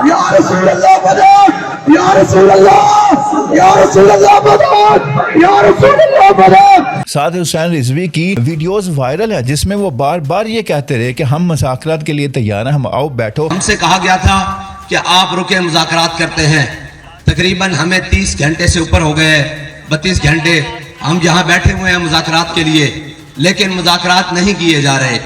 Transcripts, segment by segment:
یا رسول اللہ مدد، یا رسول اللہ، یا رسول اللہ مدد، یا رسول اللہ مدد۔ سعد حسین رضوی کی ویڈیوز وائرل ہے جس میں وہ بار بار یہ کہتے رہے کہ ہم مذاکرات کے لیے تیار ہیں، ہم آؤ بیٹھو۔ ہم سے کہا گیا تھا کہ آپ رکے مذاکرات کرتے ہیں، تقریباً ہمیں 30 گھنٹے سے اوپر ہو گئے، 32 گھنٹے ہم یہاں بیٹھے ہوئے ہیں مذاکرات کے لیے، لیکن مذاکرات نہیں کیے جا رہے۔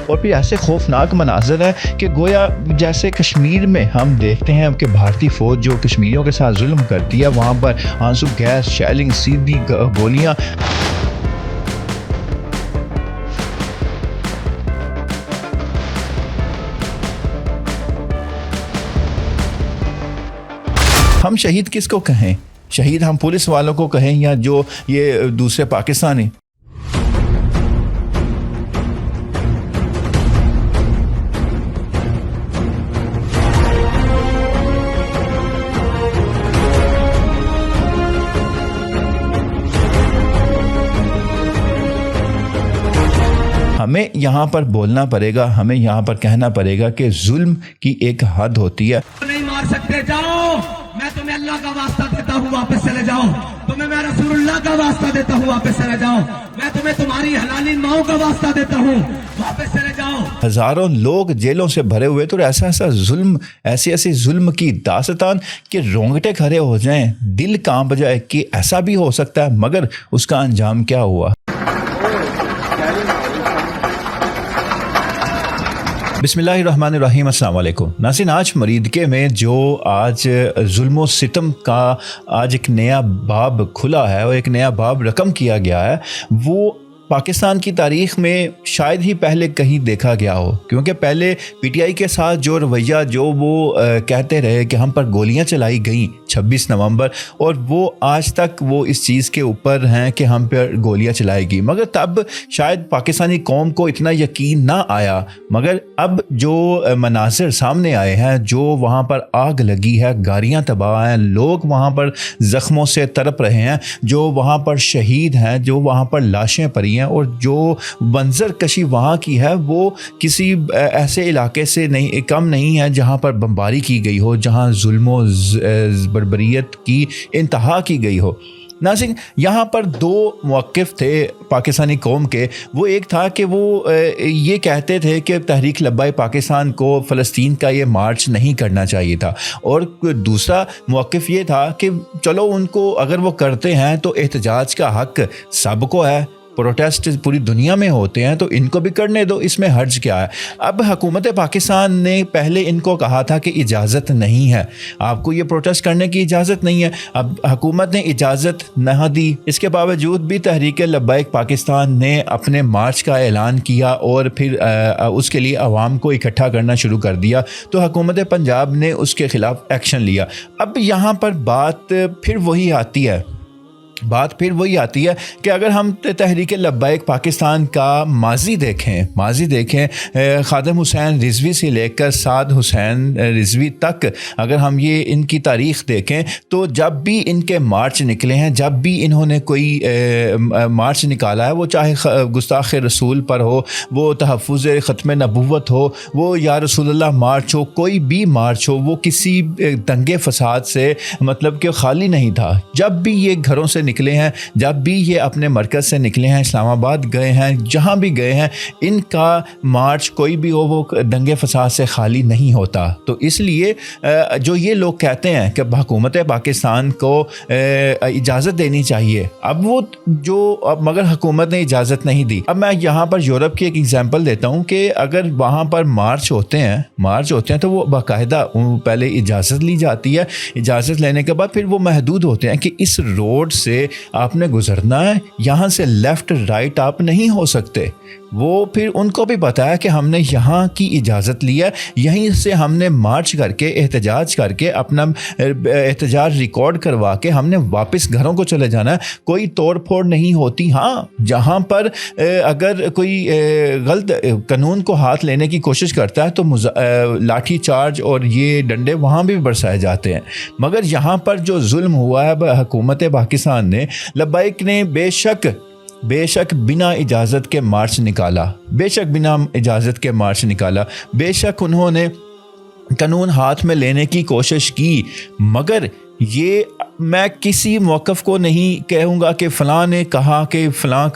اور پھر ایسے خوفناک مناظر ہے کہ گویا جیسے کشمیر میں ہم دیکھتے ہیں کہ بھارتی فوج جو کشمیریوں کے ساتھ ظلم کرتی ہے، وہاں پر آنسو گیس، شیلنگ، سیدھی گولیاں۔ ہم شہید کس کو کہیں؟ شہید ہم پولیس والوں کو کہیں یا جو یہ دوسرے پاکستانی؟ ہمیں یہاں پر بولنا پڑے گا، ہمیں یہاں پر کہنا پڑے گا کہ ظلم کی ایک حد ہوتی ہے۔ نہیں مار سکتے، جاؤ، میں تمہیں اللہ کا واسطہ دیتا ہوں واپس چلے جاؤ، تمہیں میں رسول اللہ کا واسطہ دیتا ہوں واپس چلے جاؤ، میں تمہیں تمہاری حلالی ماؤں کا واسطہ دیتا ہوں واپس چلے جاؤ۔ ہزاروں لوگ جیلوں سے بھرے ہوئے تو ایسا ظلم، ایسی ظلم کی داستان کہ رونگٹے کھڑے ہو جائیں، دل کانپ جائے کہ ایسا بھی ہو سکتا ہے، مگر اس کا انجام کیا ہوا۔ بسم اللہ الرحمن الرحیم، السلام علیکم ناظرین۔ آج مریدکے میں جو آج ظلم و ستم کا آج ایک نیا باب کھلا ہے اور ایک نیا باب رقم کیا گیا ہے، وہ پاکستان کی تاریخ میں شاید ہی پہلے کہیں دیکھا گیا ہو، کیونکہ پہلے پی ٹی آئی کے ساتھ جو رویہ جو وہ کہتے رہے کہ ہم پر گولیاں چلائی گئیں 26 نومبر، اور وہ آج تک وہ اس چیز کے اوپر ہیں کہ ہم پر گولیاں چلائی گئی، مگر تب شاید پاکستانی قوم کو اتنا یقین نہ آیا۔ مگر اب جو مناظر سامنے آئے ہیں، جو وہاں پر آگ لگی ہے، گاڑیاں تباہ ہیں، لوگ وہاں پر زخموں سے تڑپ رہے ہیں، جو وہاں پر شہید ہیں، جو وہاں پر لاشیں پڑی ہیں، اور جو منظر کشی وہاں کی ہے وہ کسی ایسے علاقے سے نہیں کم نہیں ہے جہاں پر بمباری کی گئی ہو، جہاں ظلم و بربریت کی انتہا کی گئی ہو۔ ناظرین، یہاں پر دو موقف تھے پاکستانی قوم کے۔ وہ ایک تھا کہ وہ یہ کہتے تھے کہ تحریک لبائی پاکستان کو فلسطین کا یہ مارچ نہیں کرنا چاہیے تھا، اور دوسرا موقف یہ تھا کہ چلو ان کو اگر وہ کرتے ہیں تو احتجاج کا حق سب کو ہے، پروٹیسٹ پوری دنیا میں ہوتے ہیں تو ان کو بھی کرنے دو، اس میں حرج کیا ہے۔ اب حکومت پاکستان نے پہلے ان کو کہا تھا کہ اجازت نہیں ہے، آپ کو یہ پروٹیسٹ کرنے کی اجازت نہیں ہے۔ اب حکومت نے اجازت نہ دی، اس کے باوجود بھی تحریک لبیک پاکستان نے اپنے مارچ کا اعلان کیا اور پھر اس کے لیے عوام کو اکٹھا کرنا شروع کر دیا، تو حکومت پنجاب نے اس کے خلاف ایکشن لیا۔ اب یہاں پر بات پھر وہی آتی ہے کہ اگر ہم تحریک لبیک پاکستان کا ماضی دیکھیں خادم حسین رضوی سے لے کر سعد حسین رضوی تک، اگر ہم یہ ان کی تاریخ دیکھیں تو جب بھی ان کے مارچ نکلے ہیں، جب بھی انہوں نے کوئی مارچ نکالا ہے، وہ چاہے گستاخ رسول پر ہو، وہ تحفظ ختم نبوت ہو، وہ یا رسول اللہ مارچ ہو، کوئی بھی مارچ ہو، وہ کسی دنگے فساد سے مطلب کہ خالی نہیں تھا۔ جب بھی یہ گھروں سے نکلے ہیں، جب بھی یہ اپنے مرکز سے نکلے ہیں، اسلام آباد گئے ہیں، جہاں بھی گئے ہیں، ان کا مارچ کوئی بھی ہو وہ دنگے فساد سے خالی نہیں ہوتا۔ تو اس لیے جو یہ لوگ کہتے ہیں کہ حکومت پاکستان کو اجازت دینی چاہیے، اب وہ مگر حکومت نے اجازت نہیں دی۔ اب میں یہاں پر یورپ کی ایک ایگزامپل دیتا ہوں کہ اگر وہاں پر مارچ ہوتے ہیں تو وہ باقاعدہ پہلے اجازت لی جاتی ہے، اجازت لینے کے بعد پھر وہ محدود ہوتے ہیں کہ اس روڈ سے آپ نے گزرنا ہے، یہاں سے لیفٹ رائٹ آپ نہیں ہو سکتے، وہ پھر ان کو بھی بتایا کہ ہم نے یہاں کی اجازت لیا، یہیں سے ہم نے مارچ کر کے احتجاج کر کے اپنا احتجاج ریکارڈ کروا کے ہم نے واپس گھروں کو چلے جانا ہے، کوئی توڑ پھوڑ نہیں ہوتی۔ ہاں جہاں پر اگر کوئی غلط قانون کو ہاتھ لینے کی کوشش کرتا ہے تو لاٹھی چارج اور یہ ڈنڈے وہاں بھی برسائے جاتے ہیں، مگر یہاں پر جو ظلم ہوا ہے حکومت پاکستان نے، لبیک نے بے شک بنا اجازت کے مارچ نکالا، بے شک بنا اجازت کے مارچ نکالا، بے شک انہوں نے قانون ہاتھ میں لینے کی کوشش کی، مگر یہ میں کسی موقف کو نہیں کہوں گا کہ فلاں نے کہا کہ فلاں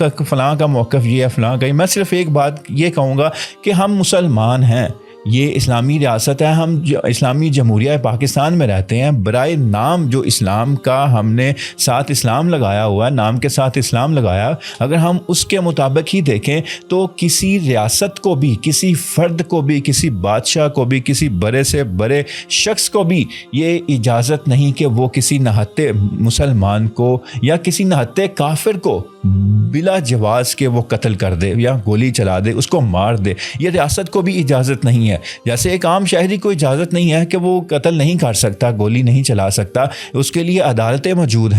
کا موقف یہ ہے، فلاں کا، میں صرف ایک بات یہ کہوں گا کہ ہم مسلمان ہیں، یہ اسلامی ریاست ہے، ہم اسلامی جمہوریہ پاکستان میں رہتے ہیں، برائے نام جو اسلام کا ہم نے ساتھ اسلام لگایا ہوا ہے، نام کے ساتھ اسلام لگایا، اگر ہم اس کے مطابق ہی دیکھیں تو کسی ریاست کو بھی، کسی فرد کو بھی، کسی بادشاہ کو بھی، کسی بڑے سے بڑے شخص کو بھی یہ اجازت نہیں کہ وہ کسی نہتے مسلمان کو یا کسی نہتے کافر کو بلا جواز کے وہ قتل کر دے یا گولی چلا دے، اس کو مار دے، یہ ریاست کو بھی اجازت نہیں ہے۔ جیسے ایک عام شہری کو اجازت نہیں ہے کہ وہ قتل نہیں کر سکتا، گولی نہیں چلا سکتا، اس کے لیے عدالتیں موجود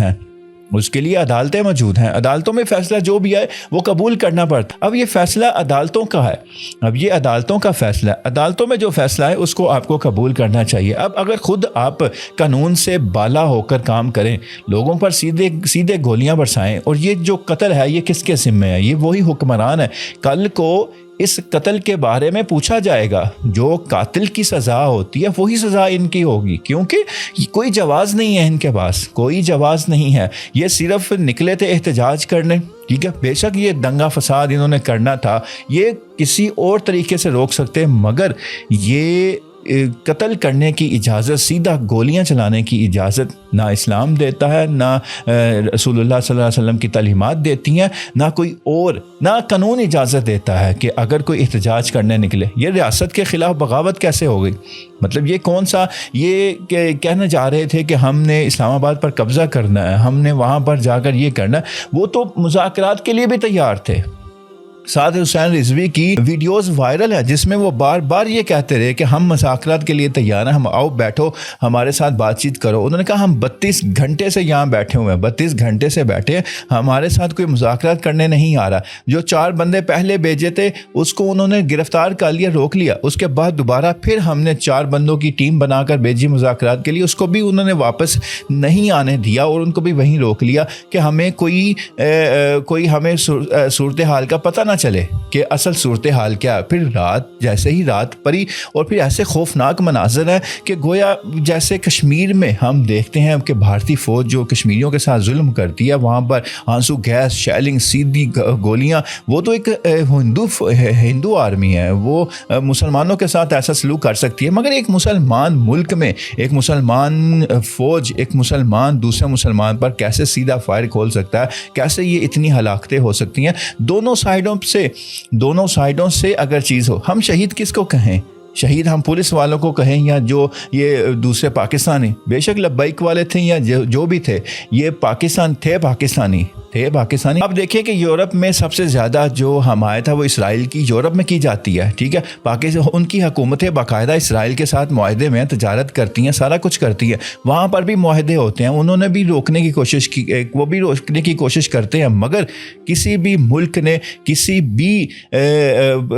ہیں، عدالتوں میں فیصلہ جو بھی ہے وہ قبول کرنا پڑتا۔ اب یہ فیصلہ عدالتوں کا ہے، اب یہ عدالتوں کا فیصلہ ہے، عدالتوں میں جو فیصلہ ہے اس کو آپ کو قبول کرنا چاہیے۔ اب اگر خود آپ قانون سے بالا ہو کر کام کریں، لوگوں پر سیدھے گولیاں برسائیں، اور یہ جو قتل ہے یہ کس کے ذمہ ہے؟ یہ وہی حکمران ہے۔ کل کو اس قتل کے بارے میں پوچھا جائے گا، جو قاتل کی سزا ہوتی ہے وہی سزا ان کی ہوگی، کیونکہ کوئی جواز نہیں ہے ان کے پاس، کوئی جواز نہیں ہے۔ یہ صرف نکلے تھے احتجاج کرنے، ٹھیک ہے، بے شک یہ دنگا فساد انہوں نے کرنا تھا، یہ کسی اور طریقے سے روک سکتے، مگر یہ قتل کرنے کی اجازت، سیدھا گولیاں چلانے کی اجازت نہ اسلام دیتا ہے، نہ رسول اللہ صلی اللہ علیہ وسلم کی تعلیمات دیتی ہیں، نہ کوئی اور، نہ قانون اجازت دیتا ہے کہ اگر کوئی احتجاج کرنے نکلے۔ یہ ریاست کے خلاف بغاوت کیسے ہو گئی؟ مطلب یہ کون سا، یہ کہنے جا رہے تھے کہ ہم نے اسلام آباد پر قبضہ کرنا ہے، ہم نے وہاں پر جا کر یہ کرنا ہے، وہ تو مذاکرات کے لیے بھی تیار تھے۔ سعد حسین رضوی کی ویڈیوز وائرل ہے جس میں وہ بار بار یہ کہتے رہے کہ ہم مذاکرات کے لیے تیار ہیں، ہم آؤ بیٹھو ہمارے ساتھ بات چیت کرو۔ انہوں نے کہا ہم 32 گھنٹے سے یہاں بیٹھے ہوئے ہیں، 32 گھنٹے سے بیٹھے، ہمارے ساتھ کوئی مذاکرات کرنے نہیں آ رہا۔ جو 4 بندے پہلے بھیجے تھے اس کو انہوں نے گرفتار کر لیا، روک لیا، اس کے بعد دوبارہ پھر ہم نے 4 بندوں کی ٹیم بنا کر بھیجی مذاکرات کے لیے، اس کو بھی انہوں نے واپس نہیں آنے دیا اور ان کو بھی وہیں روک لیا کہ ہمیں کوئی ہمیں صورتحال کا پتہ نہ چلے کہ اصل صورتحال کیا ہے۔ پھر جیسے ہی رات پڑی اور پھر ایسے خوفناک مناظر ہے کہ گویا جیسے کشمیر میں ہم دیکھتے ہیں کہ بھارتی فوج جو کشمیریوں کے ساتھ ظلم کرتی ہے، وہاں پر آنسو گیس، شیلنگ، سیدھی گولیاں، وہ تو ایک ہندو آرمی ہے، وہ مسلمانوں کے ساتھ ایسا سلوک کر سکتی ہے، مگر ایک مسلمان ملک میں ایک مسلمان فوج ایک مسلمان دوسرے مسلمان پر کیسے سیدھا فائر کھول سکتا ہے؟ کیسے یہ اتنی ہلاکتیں ہو سکتی ہیں؟ دونوں سائیڈوں سے اگر چیز ہو، ہم شہید کس کو کہیں؟ شہید ہم پولیس والوں کو کہیں یا جو یہ دوسرے پاکستانی، بے شک لبیک والے تھے یا جو بھی تھے، یہ پاکستانی تھے۔ اب دیکھیں کہ یورپ میں سب سے زیادہ جو حمایت ہے وہ اسرائیل کی یورپ میں کی جاتی ہے، ٹھیک ہے، ان کی حکومتیں باقاعدہ اسرائیل کے ساتھ معاہدے میں تجارت کرتی ہیں، سارا کچھ کرتی ہے، وہاں پر بھی معاہدے ہوتے ہیں، انہوں نے بھی روکنے کی کوشش کی، وہ بھی روکنے کی کوشش کرتے ہیں، مگر کسی بھی ملک نے کسی بھی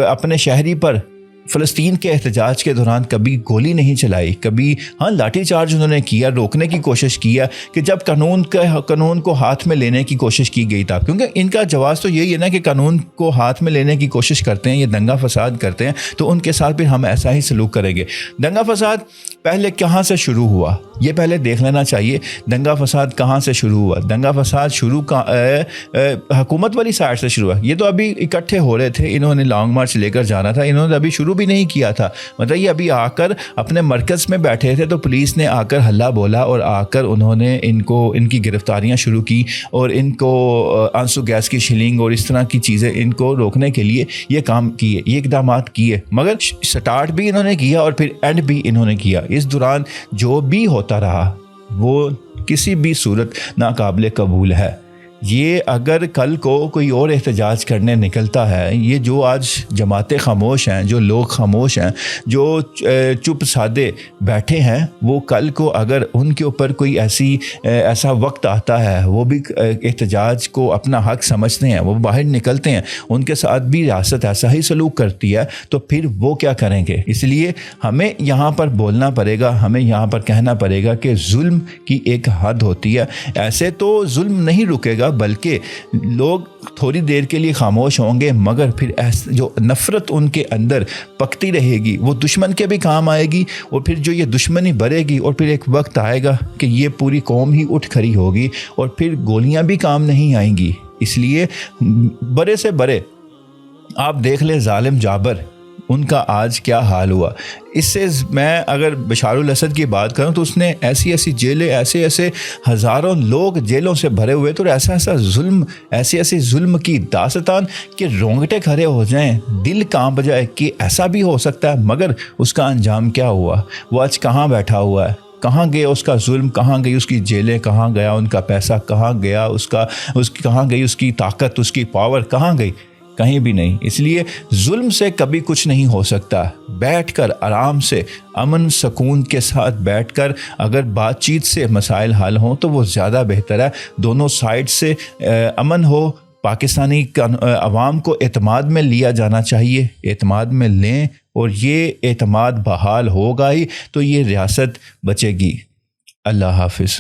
اپنے شہری پر فلسطین کے احتجاج کے دوران کبھی گولی نہیں چلائی، کبھی لاٹھی چارج انہوں نے کیا، روکنے کی کوشش کیا کہ جب قانون کو ہاتھ میں لینے کی کوشش کی گئی تھا، کیونکہ ان کا جواز تو یہی ہے نا کہ قانون کو ہاتھ میں لینے کی کوشش کرتے ہیں، یہ دنگا فساد کرتے ہیں تو ان کے ساتھ بھی ہم ایسا ہی سلوک کریں گے۔ دنگا فساد پہلے کہاں سے شروع ہوا یہ پہلے دیکھ لینا چاہیے، دنگا فساد کہاں سے شروع ہوا؟ دنگا فساد حکومت والی سائڈ سے شروع ہوا۔ یہ تو ابھی اکٹھے ہو رہے تھے، انہوں نے لانگ مارچ لے کر جانا تھا، انہوں نے ابھی شروع بھی نہیں کیا تھا، مطلب یہ ابھی آ کر اپنے مرکز میں بیٹھے تھے تو پولیس نے آ کر ہلا بولا اور آ کر انہوں نے ان کی گرفتاریاں شروع کی اور ان کو آنسو گیس کی شیلنگ اور اس طرح کی چیزیں ان کو روکنے کے لیے یہ کام کیے، یہ اقدامات کیے، مگر سٹارٹ بھی انہوں نے کیا اور پھر اینڈ بھی انہوں نے کیا۔ اس دوران جو بھی ہوتا رہا وہ کسی بھی صورت ناقابل قبول ہے۔ یہ اگر کل کو کوئی اور احتجاج کرنے نکلتا ہے، یہ جو آج جماعتیں خاموش ہیں، جو لوگ خاموش ہیں، جو چپ سادے بیٹھے ہیں، وہ کل کو اگر ان کے اوپر کوئی ایسا وقت آتا ہے، وہ بھی احتجاج کو اپنا حق سمجھتے ہیں، وہ باہر نکلتے ہیں، ان کے ساتھ بھی ریاست ایسا ہی سلوک کرتی ہے، تو پھر وہ کیا کریں گے؟ اس لیے ہمیں یہاں پر بولنا پڑے گا، ہمیں یہاں پر کہنا پڑے گا کہ ظلم کی ایک حد ہوتی ہے۔ ایسے تو ظلم نہیں رکے گا، بلکہ لوگ تھوڑی دیر کے لیے خاموش ہوں گے، مگر پھر جو نفرت ان کے اندر پکتی رہے گی وہ دشمن کے بھی کام آئے گی، اور پھر جو یہ دشمنی بڑھے گی، اور پھر ایک وقت آئے گا کہ یہ پوری قوم ہی اٹھ کھڑی ہوگی، اور پھر گولیاں بھی کام نہیں آئیں گی۔ اس لیے بڑے سے بڑے آپ دیکھ لیں ظالم جابر، ان کا آج کیا حال ہوا۔ اس سے میں اگر بشار الاسد کی بات کروں تو اس نے ایسی جیلیں، ایسے ہزاروں لوگ جیلوں سے بھرے ہوئے، تو ایسا ظلم، ایسی ظلم کی داستان کہ رونگٹے کھڑے ہو جائیں، دل کانپ جائے کہ ایسا بھی ہو سکتا ہے۔ مگر اس کا انجام کیا ہوا؟ وہ آج کہاں بیٹھا ہوا ہے؟ کہاں گیا اس کا ظلم؟ کہاں گئی اس کی جیلیں؟ کہاں گیا ان کا پیسہ؟ کہاں گیا کہاں گئی اس کی طاقت، اس کی پاور کہاں گئی؟ کہیں بھی نہیں۔ اس لیے ظلم سے کبھی کچھ نہیں ہو سکتا۔ بیٹھ کر آرام سے، امن سکون کے ساتھ بیٹھ کر اگر بات چیت سے مسائل حل ہوں تو وہ زیادہ بہتر ہے۔ دونوں سائڈ سے امن ہو، پاکستانی عوام کو اعتماد میں لیا جانا چاہیے، اعتماد میں لیں، اور یہ اعتماد بحال ہوگا ہی تو یہ ریاست بچے گی۔ اللہ حافظ۔